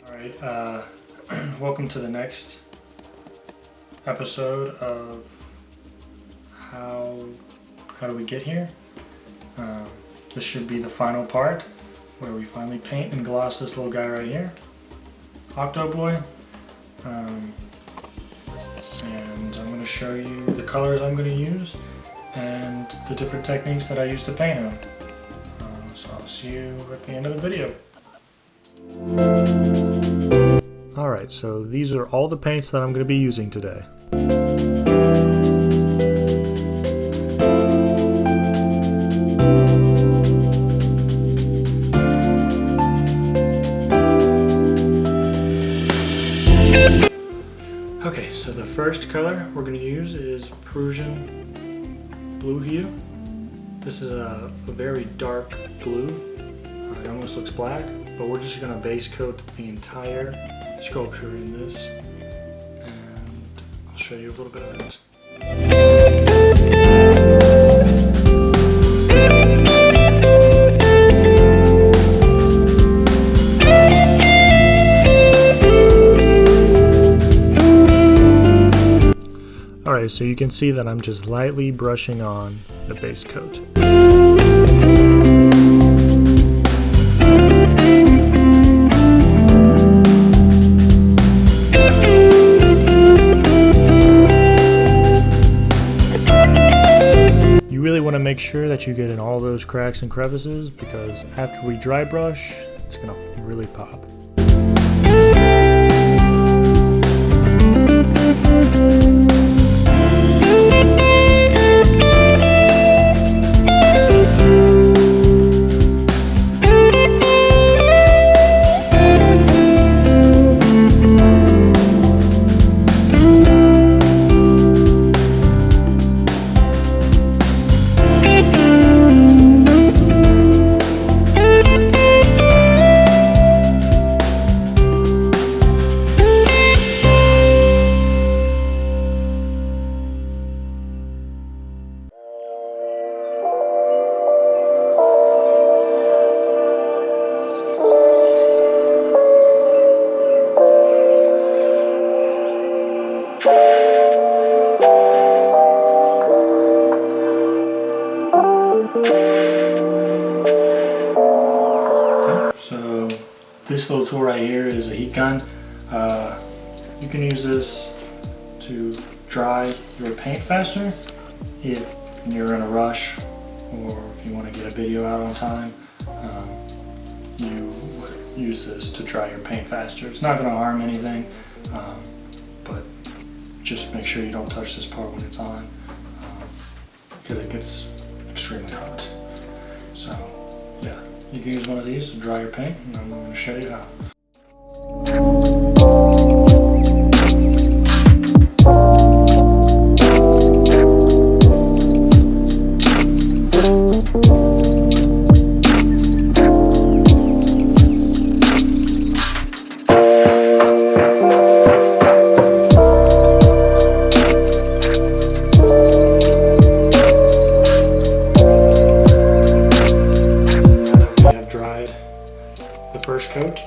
Alright, welcome to the next episode of how do we get here. This should be the final part where we finally paint and gloss this little guy right here, Octo Boy. And I'm going to show you the colors I'm going to use and the different techniques that I use to paint him. So I'll see you at the end of the video. Alright, so these are all the paints that I'm going to be using today. Okay, so the first color we're going to use is Prussian blue hue. This is a very dark blue. It almost looks black, but we're just going to base coat the entire sculpture in this, and I'll show you a little bit of it. Alright, so you can see that I'm just lightly brushing on the base coat. You really want to make sure that you get in all those cracks and crevices, because after we dry brush, it's going to really pop. So this little tool right here is a heat gun. You can use this to dry your paint faster if you're in a rush, or if you want to get a video out on time. You would use this to dry your paint faster. It's not going to harm anything, but just make sure you don't touch this part when it's on, because it gets extremely hot. So yeah, you can use one of these to dry your paint, and I'm going to show you how. First coat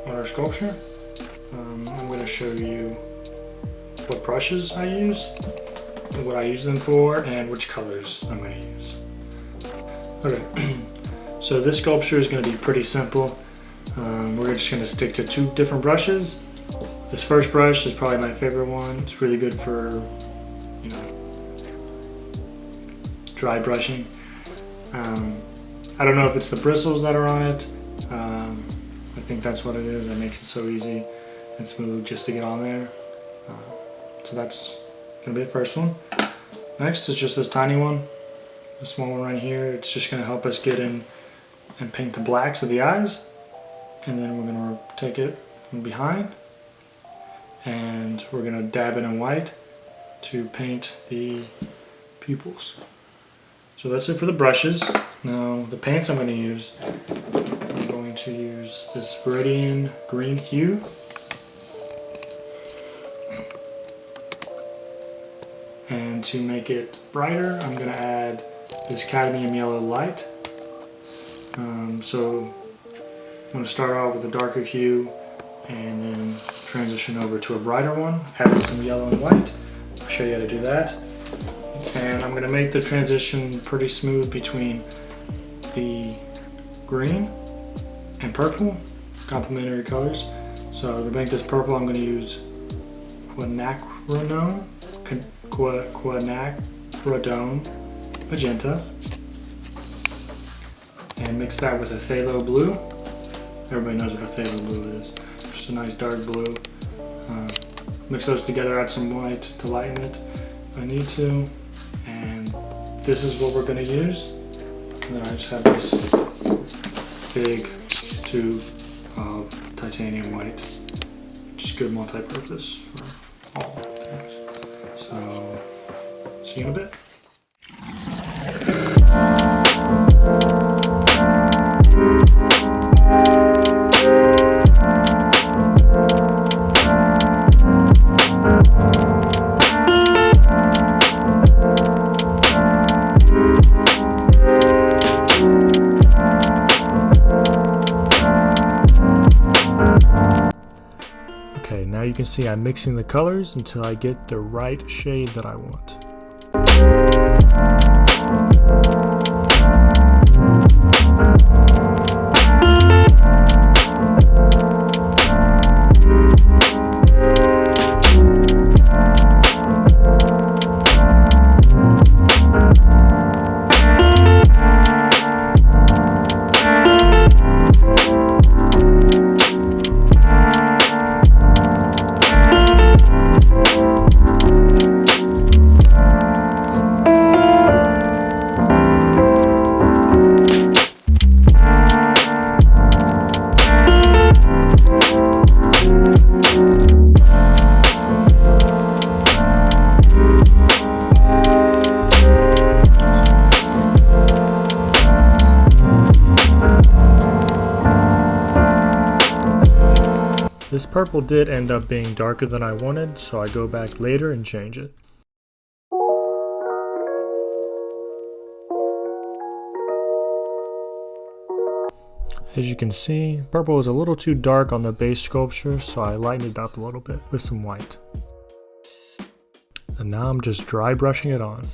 on our sculpture. I'm going to show you what brushes I use, what I use them for, and which colors I'm going to use. Okay, so this sculpture is going to be pretty simple. We're just going to stick to two different brushes. This first brush is probably my favorite one. It's really good for, you know, dry brushing. I don't know if it's the bristles that are on it. I think that's what it is that makes it so easy and smooth just to get on there. So that's going to be the first one. Next is just this tiny one, this small one right here. It's just going to help us get in and paint the blacks of the eyes. And then we're going to take it from behind and we're going to dab it in white to paint the pupils. So that's it for the brushes. Now the paints I'm going to use, I'm going to use this Viridian green hue. And to make it brighter, I'm going to add this cadmium yellow light. So I'm going to start out with a darker hue and then transition over to a brighter one, add some yellow and white. I'll show you how to do that. And I'm going to make the transition pretty smooth between the green and purple, complementary colors. So to make this purple, I'm going to use quinacridone magenta, and mix that with a phthalo blue. Everybody knows what a phthalo blue is. Just a nice dark blue. Mix those together, add some white to lighten it if I need to. And this is what we're going to use. And then I just have this big tube of titanium white. Just good multi-purpose for all things. So, see you in a bit. Okay, now you can see I'm mixing the colors until I get the right shade that I want. This purple did end up being darker than I wanted, so I go back later and change it. As you can see, purple is a little too dark on the base sculpture, so I lightened it up a little bit with some white. And now I'm just dry brushing it on.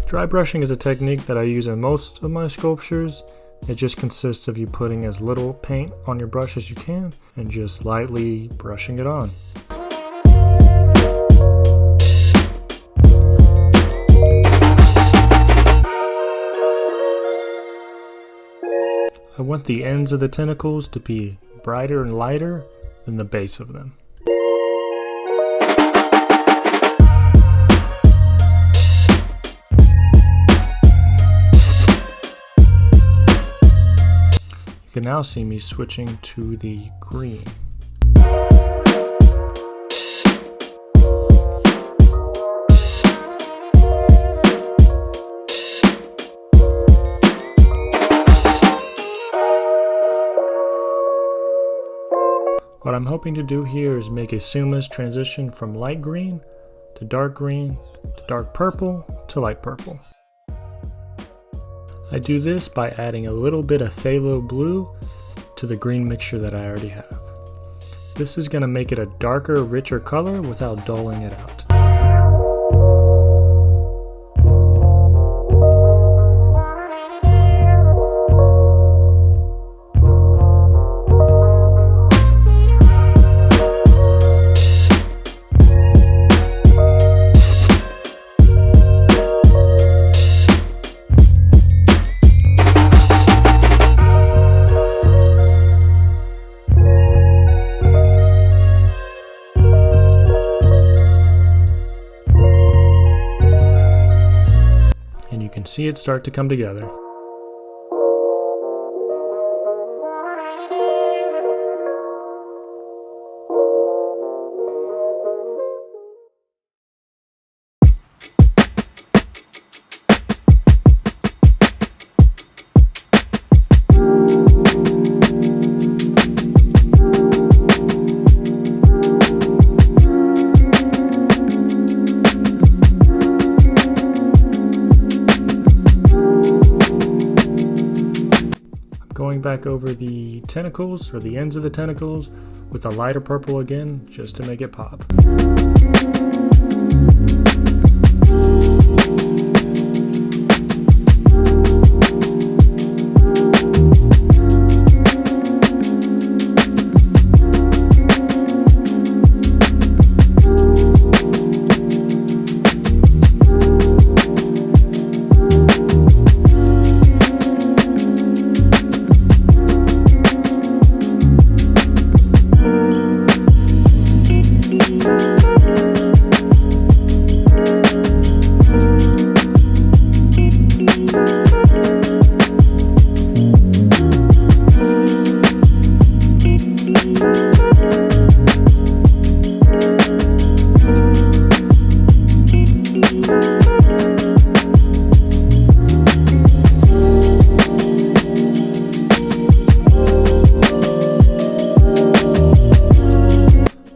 Dry brushing is a technique that I use in most of my sculptures. It just consists of you putting as little paint on your brush as you can and just lightly brushing it on. I want the ends of the tentacles to be brighter and lighter than the base of them. You can now see me switching to the green. What I'm hoping to do here is make a seamless transition from light green to dark purple to light purple. I do this by adding a little bit of phthalo blue to the green mixture that I already have. This is going to make it a darker, richer color without dulling it out. You can see it start to come together. back over the tentacles, or the ends of the tentacles, with a lighter purple again, just to make it pop.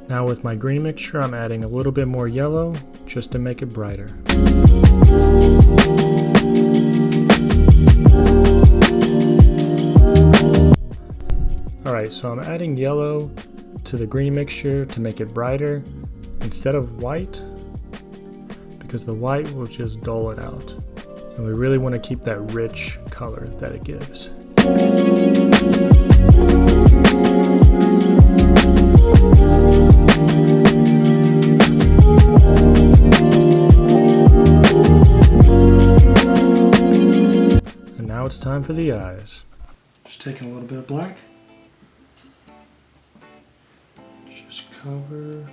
Now with my green mixture, I'm adding a little bit more yellow just to make it brighter. Alright, so I'm adding yellow to the green mixture to make it brighter instead of white, because the white will just dull it out. And we really want to keep that rich color that it gives. And now it's time for the eyes. Just taking a little bit of black. Just cover.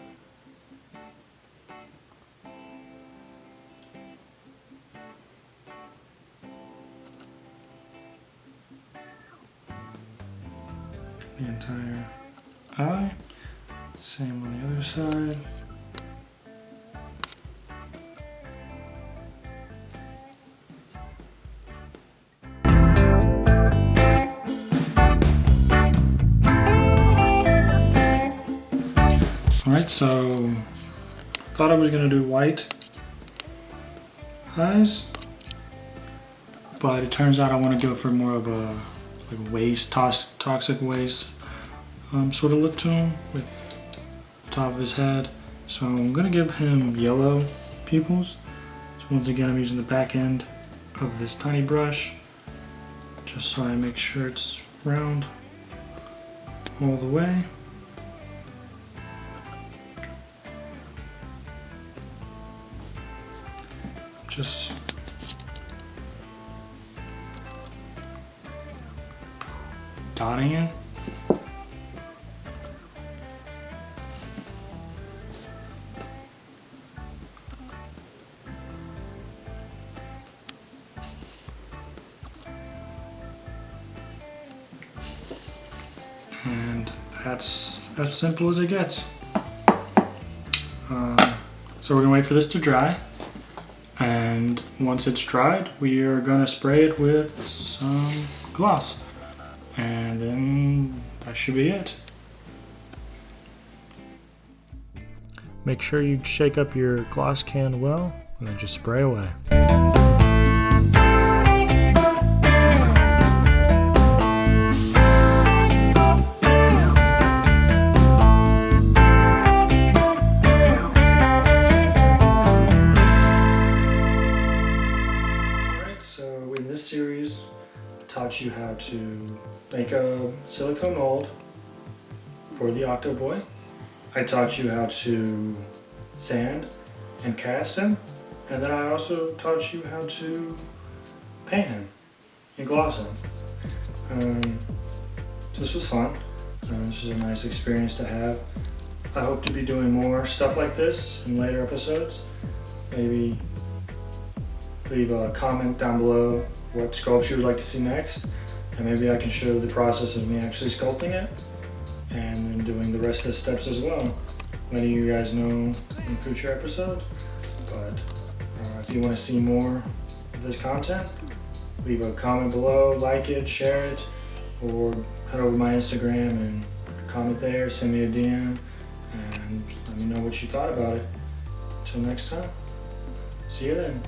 The entire eye. Same on the other side. Alright, so thought I was going to do white eyes, but it turns out I want to go for more of a like waste, toxic waste sort of look to him with the top of his head. So I'm going to give him yellow pupils. So once again, I'm using the back end of this tiny brush just so I make sure it's round all the way. Just dotting it. And that's as simple as it gets. So we're gonna wait for this to dry. And once it's dried, we are gonna spray it with some gloss. And then that should be it. Make sure you shake up your gloss can well, and then just spray away. This series taught you how to make a silicone mold for the Octo Boy. I taught you how to sand and cast him, and then I also taught you how to paint him and gloss him. So this was fun. This is a nice experience to have. I hope to be doing more stuff like this in later episodes. Maybe leave a comment down below what sculpture you would like to see next, and maybe I can show the process of me actually sculpting it and then doing the rest of the steps as well, letting you guys know in future episodes. But if you want to see more of this content, leave a comment below, like it, share it, or head over to my Instagram and comment there, send me a DM, and let me know what you thought about it. Until next time, see you then.